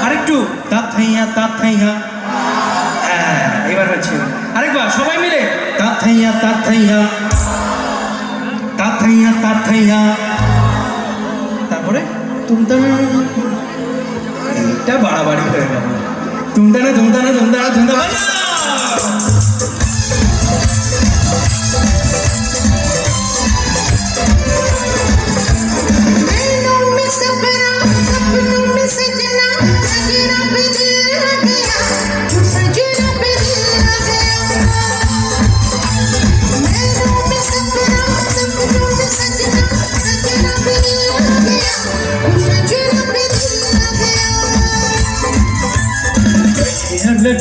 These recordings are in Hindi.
আরেকটু তাথাইয়া তাথাইয়া। হ্যাঁ এবার হচ্ছে আরেকবার সবাই মিলে তাথাইয়া তাথাইয়া তাথাইয়া তাথাইয়া। তারপরে তুমতানা, এটা বাড়াবাড়ি হয়ে গেল। তুমতানা তুমতানা তুমতানা তুমতানা।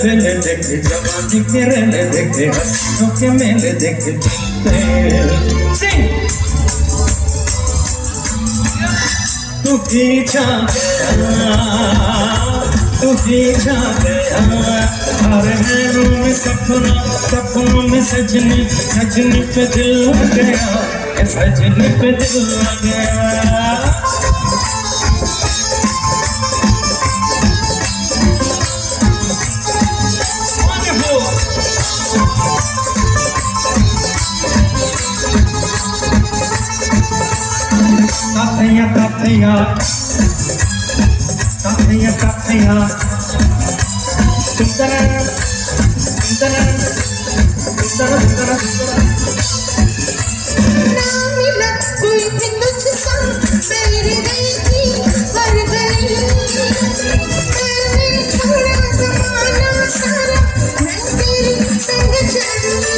बेले देखे जवानी के रेले देखे हंसों के मेले देखे सिंग तू पीछा गया अरे नैनों में सपनों में सजनी सजनी पे दिल लग गया सजनी पे दिल लग गया। ताथैया ताथैया ताथैया ताथैया सुंदर सुंदर सुंदर सुंदर मिला कोई भी तुझसा मेरी दिल की हर गली मैंने छोड़ा जमाना सारा मैं तेरी संग चली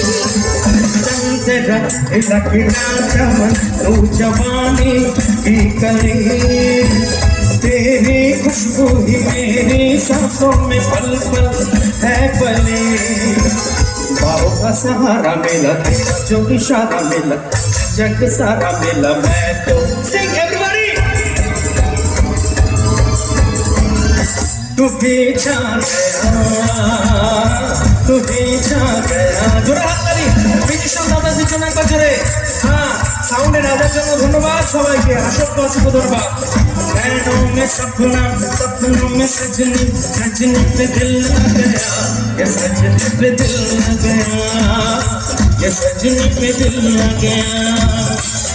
तेरा खिला चमन तू जवानी की कली तेरी खुशबू ही मेरी सांसों में पल पल है पली। बाहों का सहारा मिला तेरा जो इशारा मिला जग सारा मिला मैं तो सिंग एवरीबॉडी तू पीछा गया जोरा हाथ ताली বিজুষণ দাদা পিছনে কাছে। হ্যাঁ সাউন্ডে রাজার জন্য ধন্যবাদ সবাইকে, অসংখ্য অসংখ্য ধন্যবাদ। नैनों में सपनों में सजनी सजनी पे दिल लग गया ये सजनी पे दिल लग गया ये सजनी पे दिल लग गया।